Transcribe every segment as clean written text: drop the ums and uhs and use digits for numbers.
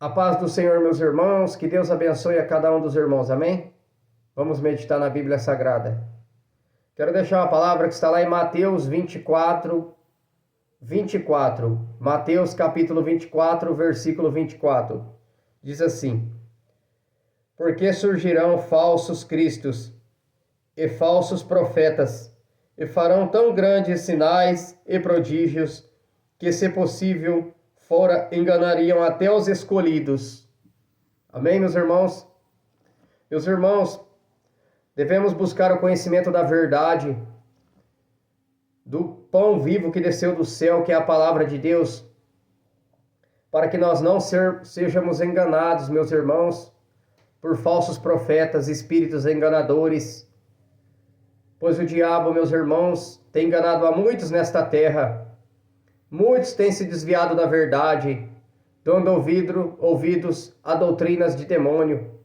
A paz do Senhor, meus irmãos, que Deus abençoe a cada um dos irmãos, amém? Vamos meditar na Bíblia Sagrada. Quero deixar uma palavra que está lá em Mateus 24. Mateus capítulo 24, versículo 24. Diz assim: Porque surgirão falsos cristos e falsos profetas, e farão tão grandes sinais e prodígios, que, se possível, fora enganariam até os escolhidos. Amém, meus irmãos? Meus irmãos, devemos buscar o conhecimento da verdade, do pão vivo que desceu do céu, que é a palavra de Deus, para que nós não sejamos enganados, meus irmãos, por falsos profetas, espíritos enganadores. Pois o diabo, meus irmãos, tem enganado a muitos nesta terra. Muitos têm se desviado da verdade, dando ouvidos a doutrinas de demônio,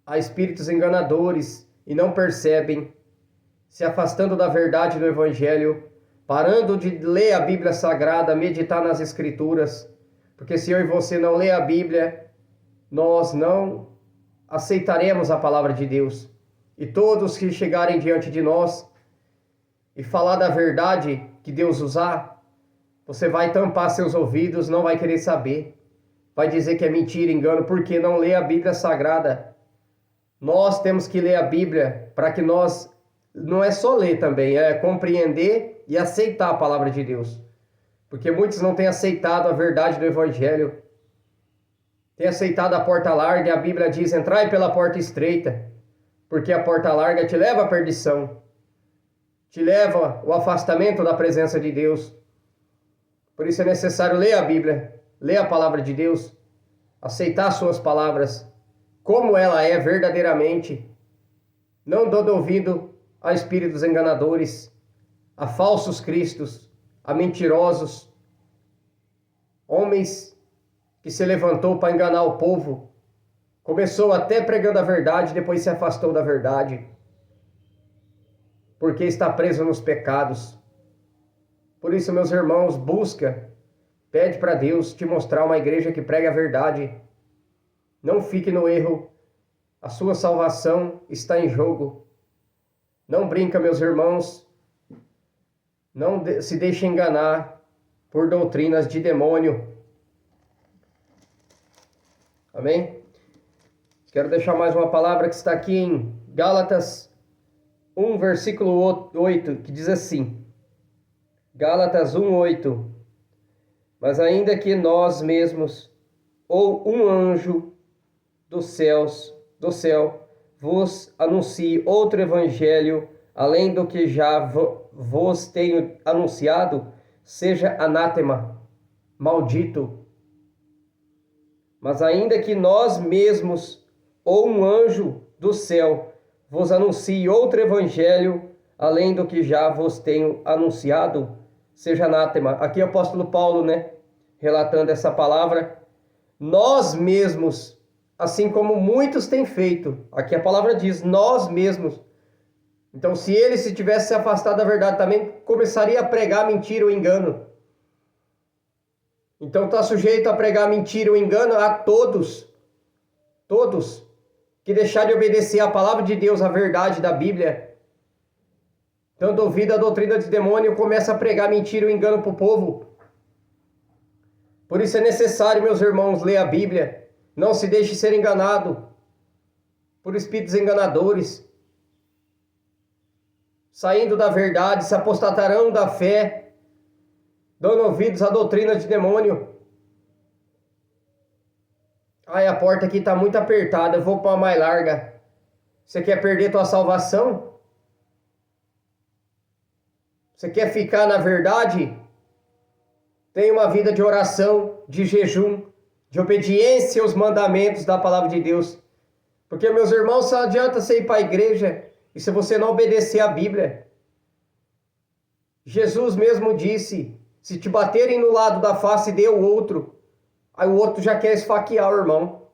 a espíritos enganadores, e não percebem, se afastando da verdade do Evangelho, parando de ler a Bíblia Sagrada, meditar nas Escrituras, porque se eu e você não ler a Bíblia, nós não aceitaremos a palavra de Deus. E todos que chegarem diante de nós e falar da verdade que Deus usar, você vai tampar seus ouvidos, não vai querer saber. Vai dizer que é mentira, engano, porque não lê a Bíblia Sagrada. Nós temos que ler a Bíblia para que nós, não é só ler também, é compreender e aceitar a palavra de Deus. Porque muitos não têm aceitado a verdade do Evangelho. Têm aceitado a porta larga, e a Bíblia diz: entrai pela porta estreita, porque a porta larga te leva à perdição, te leva ao afastamento da presença de Deus. Por isso é necessário ler a Bíblia, ler a palavra de Deus, aceitar suas palavras, como ela é verdadeiramente, não dando ouvido a espíritos enganadores, a falsos cristos, a mentirosos, homens que se levantou para enganar o povo, começou até pregando a verdade, depois se afastou da verdade, porque está preso nos pecados. Por isso, meus irmãos, pede para Deus te mostrar uma igreja que prega a verdade. Não fique no erro, a sua salvação está em jogo. Não brinca, meus irmãos, não se deixe enganar por doutrinas de demônio. Amém? Quero deixar mais uma palavra que está aqui em Gálatas 1, versículo 8, que diz assim: Gálatas 1:8. Mas ainda que nós mesmos, ou um anjo do céu, vos anuncie outro evangelho, além do que já vos tenho anunciado, seja anátema, maldito. Mas ainda que nós mesmos, ou um anjo do céu, vos anuncie outro evangelho, além do que já vos tenho anunciado, seja anátema. Aqui é o apóstolo Paulo, relatando essa palavra. Nós mesmos, assim como muitos têm feito. Aqui a palavra diz, nós mesmos. Então, se ele se tivesse se afastado da verdade também, começaria a pregar mentira ou engano. Então, está sujeito a pregar mentira ou engano a todos. Todos que deixar de obedecer a palavra de Deus, a verdade da Bíblia, dando ouvido à doutrina de demônio, começa a pregar mentira e engano para o povo. Por isso é necessário, meus irmãos, ler a Bíblia. Não se deixe ser enganado por espíritos enganadores. Saindo da verdade, se apostatarão da fé, dando ouvidos à doutrina de demônio. Ai, a porta aqui está muito apertada, eu vou para uma mais larga. Você quer perder tua salvação? Você quer ficar na verdade? Tenha uma vida de oração, de jejum, de obediência aos mandamentos da palavra de Deus. Porque, meus irmãos, só adianta você ir para a igreja e se você não obedecer a Bíblia. Jesus mesmo disse, se te baterem no lado da face, dê o outro. Aí o outro já quer esfaquear o irmão.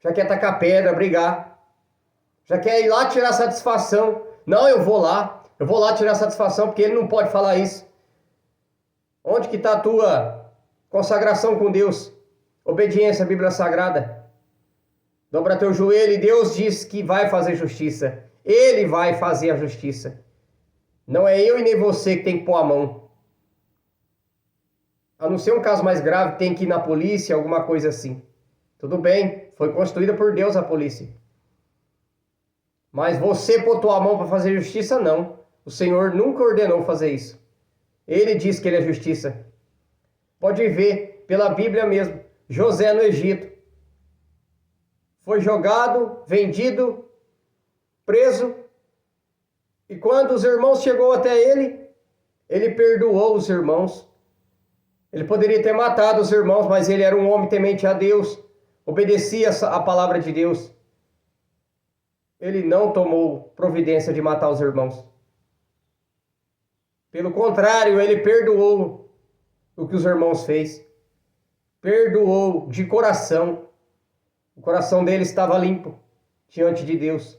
Já quer tacar pedra, brigar. Já quer ir lá tirar satisfação. Não, eu vou lá tirar satisfação, porque ele não pode falar isso. Onde que está a tua consagração com Deus? Obediência à Bíblia Sagrada. Dobra teu joelho e Deus diz que vai fazer justiça. Ele vai fazer a justiça. Não é eu e nem você que tem que pôr a mão. A não ser um caso mais grave, tem que ir na polícia, alguma coisa assim. Tudo bem, foi constituída por Deus a polícia. Mas você botou a mão para fazer justiça? Não. O Senhor nunca ordenou fazer isso. Ele diz que ele é justiça. Pode ver pela Bíblia mesmo. José no Egito. Foi jogado, vendido, preso. E quando os irmãos chegou até ele, ele perdoou os irmãos. Ele poderia ter matado os irmãos, mas ele era um homem temente a Deus. Obedecia a palavra de Deus. Ele não tomou providência de matar os irmãos. Pelo contrário, ele perdoou o que os irmãos fez. Perdoou de coração. O coração dele estava limpo diante de Deus.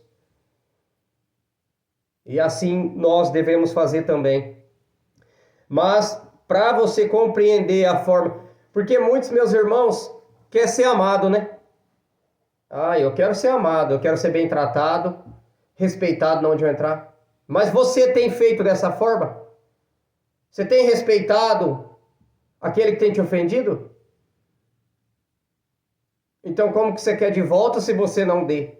E assim nós devemos fazer também. Mas para você compreender a forma... Porque muitos meus irmãos querem ser amado, né? Eu quero ser amado, eu quero ser bem tratado, respeitado onde eu entrar. Mas você tem feito dessa forma? Você tem respeitado aquele que tem te ofendido? Então como que você quer de volta se você não dê?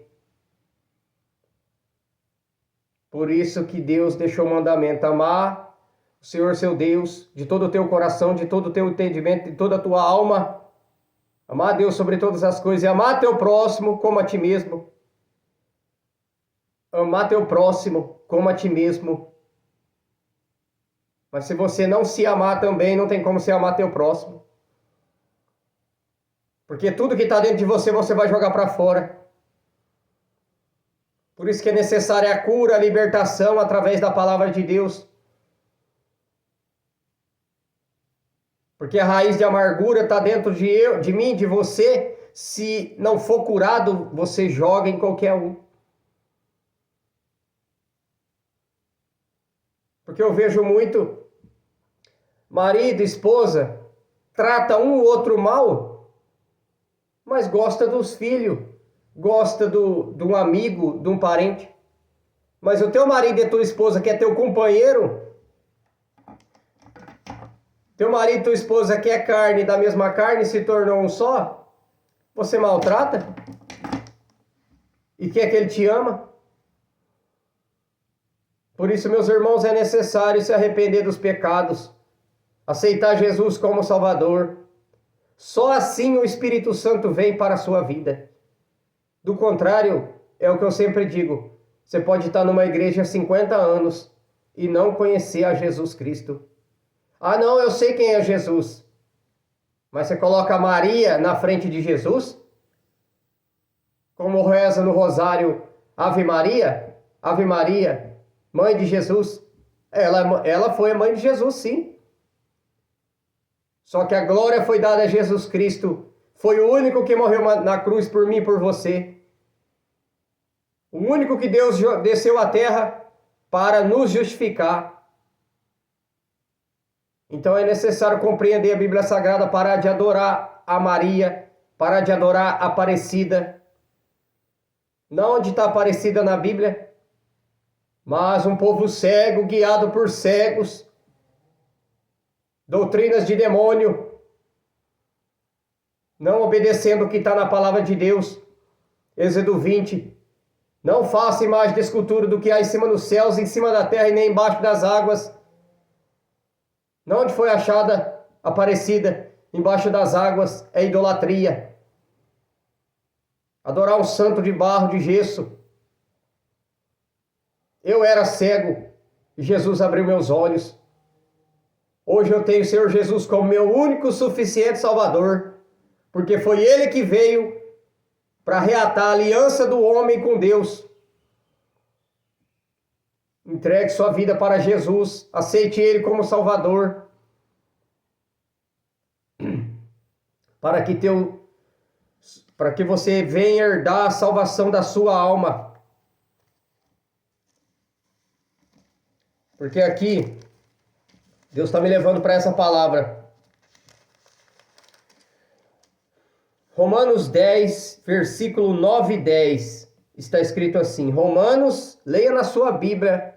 Por isso que Deus deixou o mandamento: amar o Senhor seu Deus de todo o teu coração, de todo o teu entendimento, de toda a tua alma. Amar a Deus sobre todas as coisas e amar teu próximo como a ti mesmo. Amar teu próximo como a ti mesmo. Mas se você não se amar também, não tem como se amar teu próximo. Porque tudo que está dentro de você, você vai jogar para fora. Por isso que é necessária a cura, a libertação através da palavra de Deus. Porque a raiz de amargura está dentro de mim, de você. Se não for curado, você joga em qualquer um. Porque eu vejo muito marido, esposa, trata um ou outro mal, mas gosta dos filhos, gosta de um amigo, de um parente. Mas o teu marido e a tua esposa, que é teu companheiro, teu marido e tua esposa, que é carne da mesma carne, se tornou um só, você maltrata? E quer que ele te ama? Por isso, meus irmãos, é necessário se arrepender dos pecados, aceitar Jesus como Salvador. Só assim o Espírito Santo vem para a sua vida. Do contrário, é o que eu sempre digo, você pode estar numa igreja há 50 anos e não conhecer a Jesus Cristo. Não, eu sei quem é Jesus. Mas você coloca Maria na frente de Jesus? Como reza no rosário, Ave Maria, Ave Maria, Mãe de Jesus. Ela foi a mãe de Jesus, sim. Só que a glória foi dada a Jesus Cristo. Foi o único que morreu na cruz por mim e por você. O único que Deus desceu à terra para nos justificar. Então é necessário compreender a Bíblia Sagrada, parar de adorar a Maria, parar de adorar a Aparecida. Não onde está Aparecida na Bíblia, mas um povo cego, guiado por cegos, doutrinas de demônio, não obedecendo o que está na palavra de Deus. Êxodo 20. Não faça imagem de escultura do que há em cima dos céus, em cima da terra e nem embaixo das águas. Não onde foi achada Aparecida, embaixo das águas, é idolatria. Adorar um santo de barro, de gesso. Eu era cego e Jesus abriu meus olhos. Hoje eu tenho o Senhor Jesus como meu único suficiente Salvador, porque foi Ele que veio para reatar a aliança do homem com Deus. Entregue sua vida para Jesus, aceite Ele como Salvador, para que você venha herdar a salvação da sua alma. Porque aqui, Deus está me levando para essa palavra. Romanos 10, versículo 9 e 10. Está escrito assim, Romanos, leia na sua Bíblia.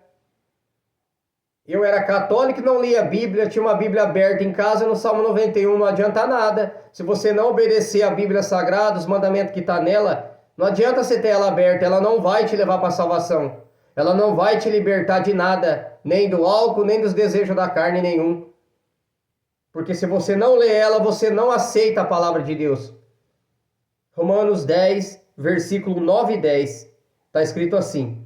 Eu era católico e não lia a Bíblia, tinha uma Bíblia aberta em casa no Salmo 91, não adianta nada. Se você não obedecer a Bíblia Sagrada, os mandamentos que está nela, não adianta você ter ela aberta, ela não vai te levar para a salvação. Ela não vai te libertar de nada, nem do álcool, nem dos desejos da carne nenhum. Porque se você não lê ela, você não aceita a palavra de Deus. Romanos 10, versículo 9 e 10. Está escrito assim,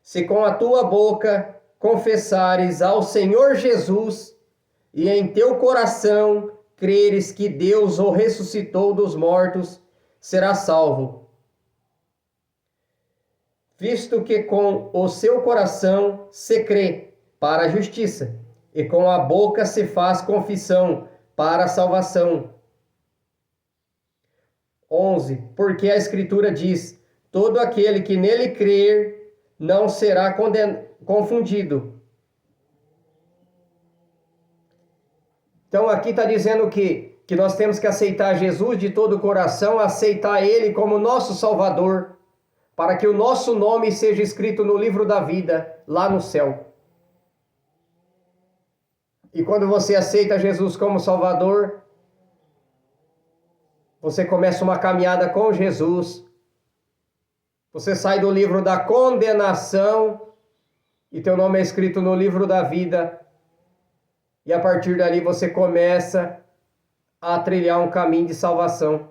se com a tua boca confessares ao Senhor Jesus e em teu coração creres que Deus o ressuscitou dos mortos, serás salvo. Visto que com o seu coração se crê para a justiça, e com a boca se faz confissão para a salvação. 11. Porque a Escritura diz, todo aquele que nele crer não será confundido. Então aqui está dizendo que nós temos que aceitar Jesus de todo o coração, aceitar Ele como nosso Salvador, para que o nosso nome seja escrito no livro da vida, lá no céu. E quando você aceita Jesus como Salvador, você começa uma caminhada com Jesus. Você sai do livro da condenação e teu nome é escrito no livro da vida. E a partir dali você começa a trilhar um caminho de salvação.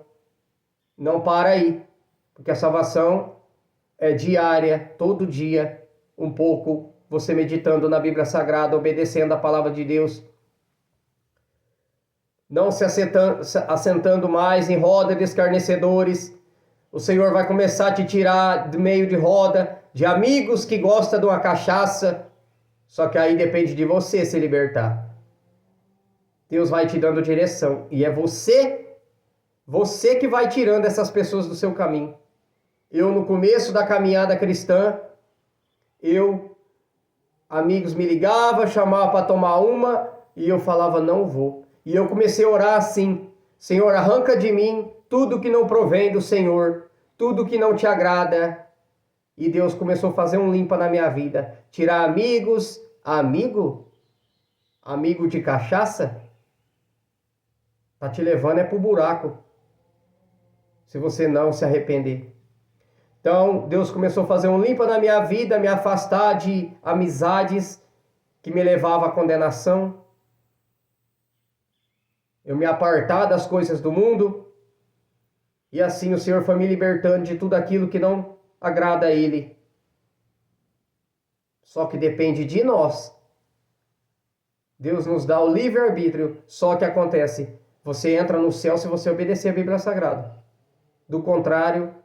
Não para aí, porque a salvação é diária, todo dia, um pouco, você meditando na Bíblia Sagrada, obedecendo a palavra de Deus. Não se assentando mais em roda de escarnecedores. O Senhor vai começar a te tirar do meio de roda, de amigos que gostam de uma cachaça. Só que aí depende de você se libertar. Deus vai te dando direção. E é você que vai tirando essas pessoas do seu caminho. Eu, no começo da caminhada cristã, amigos me ligavam, chamavam para tomar uma, e eu falava, não vou. E eu comecei a orar assim, Senhor, arranca de mim tudo que não provém do Senhor, tudo que não te agrada. E Deus começou a fazer um limpa na minha vida. Tirar amigos, amigo de cachaça, tá te levando pro buraco, se você não se arrepender. Então, Deus começou a fazer um limpa na minha vida, me afastar de amizades que me levavam à condenação. Eu me apartar das coisas do mundo. E assim o Senhor foi me libertando de tudo aquilo que não agrada a Ele. Só que depende de nós. Deus nos dá o livre-arbítrio. Só que acontece, você entra no céu se você obedecer a Bíblia Sagrada. Do contrário,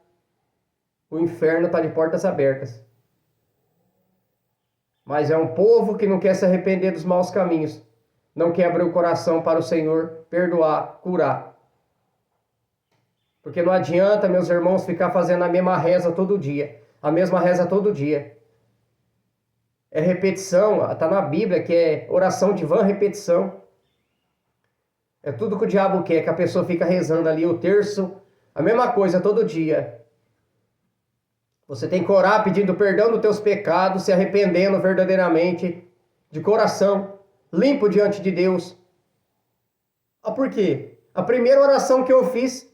o inferno está de portas abertas. Mas é um povo que não quer se arrepender dos maus caminhos. Não quer abrir o coração para o Senhor perdoar, curar. Porque não adianta, meus irmãos, ficar fazendo a mesma reza todo dia. A mesma reza todo dia. É repetição, está na Bíblia que é oração de vã repetição. É tudo que o diabo quer, que a pessoa fica rezando ali o terço, a mesma coisa todo dia. Você tem que orar pedindo perdão dos teus pecados, se arrependendo verdadeiramente, de coração, limpo diante de Deus. Por quê? A primeira oração que eu fiz,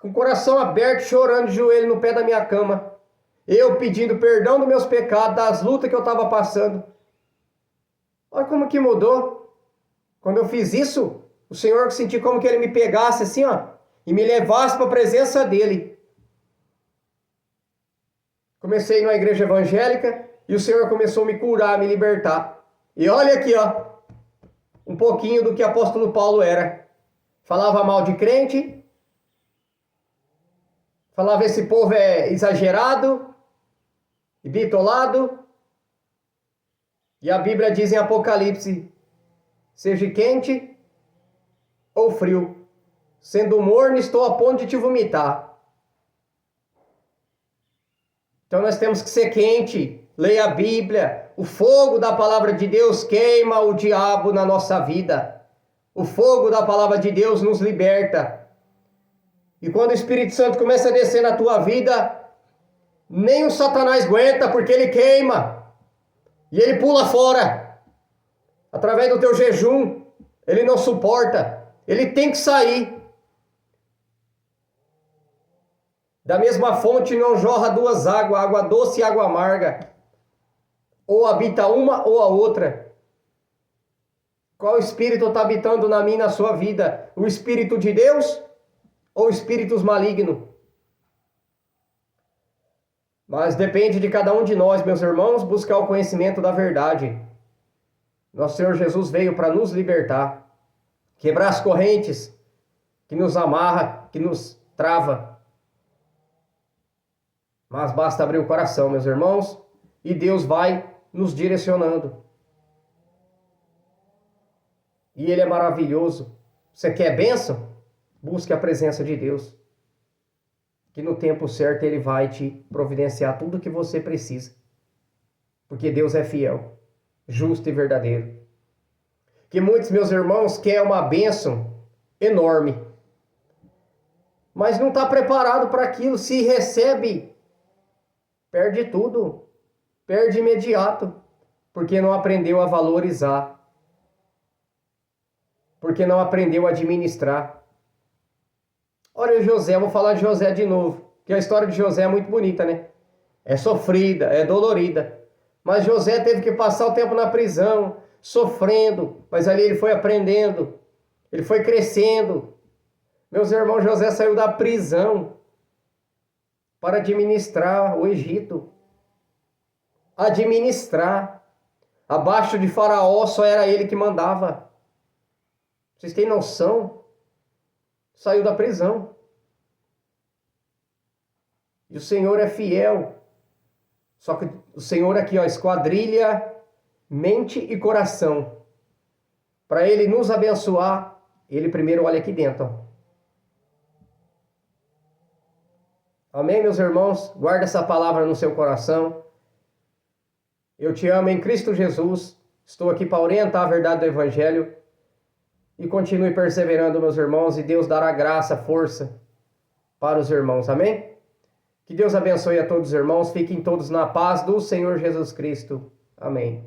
com o coração aberto, chorando de joelho no pé da minha cama, eu pedindo perdão dos meus pecados, das lutas que eu estava passando. Olha como que mudou. Quando eu fiz isso, o Senhor senti como que Ele me pegasse assim, ó, e me levasse para a presença dEle. Comecei numa igreja evangélica e o Senhor começou a me curar, a me libertar. E olha aqui, ó, um pouquinho do que o apóstolo Paulo era. Falava mal de crente, falava esse povo é exagerado e bitolado. E a Bíblia diz em Apocalipse, seja quente ou frio, sendo morno estou a ponto de te vomitar. Então nós temos que ser quente, leia a Bíblia. O fogo da palavra de Deus queima o diabo na nossa vida. O fogo da palavra de Deus nos liberta. E quando o Espírito Santo começa a descer na tua vida, nem o Satanás aguenta, porque ele queima. E ele pula fora. Através do teu jejum, ele não suporta. Ele tem que sair. Da mesma fonte não jorra duas águas, água doce e água amarga. Ou habita uma ou a outra. Qual espírito está habitando na minha e na sua vida? O Espírito de Deus ou espíritos malignos? Mas depende de cada um de nós, meus irmãos, buscar o conhecimento da verdade. Nosso Senhor Jesus veio para nos libertar, quebrar as correntes que nos amarra, que nos trava. Mas basta abrir o coração, meus irmãos, e Deus vai nos direcionando. E Ele é maravilhoso. Você quer bênção? Busque a presença de Deus. Que no tempo certo Ele vai te providenciar tudo o que você precisa. Porque Deus é fiel, justo e verdadeiro. Que muitos, meus irmãos, querem uma bênção enorme. Mas não está preparado para aquilo. Se recebe, perde tudo. Perde imediato. Porque não aprendeu a valorizar. Porque não aprendeu a administrar. Olha o José, eu vou falar de José de novo. Porque a história de José é muito bonita, né? É sofrida, é dolorida. Mas José teve que passar o tempo na prisão, sofrendo. Mas ali ele foi aprendendo. Ele foi crescendo. Meus irmãos, José saiu da prisão para administrar o Egito. Administrar. Abaixo de Faraó só era ele que mandava. Vocês têm noção? Saiu da prisão. E o Senhor é fiel. Só que o Senhor aqui, ó, esquadrilha mente e coração. Para Ele nos abençoar, Ele primeiro olha aqui dentro, ó. Amém, meus irmãos? Guarda essa palavra no seu coração. Eu te amo em Cristo Jesus. Estou aqui para orientar a verdade do Evangelho. E continue perseverando, meus irmãos, e Deus dará graça, força para os irmãos. Amém? Que Deus abençoe a todos os irmãos. Fiquem todos na paz do Senhor Jesus Cristo. Amém.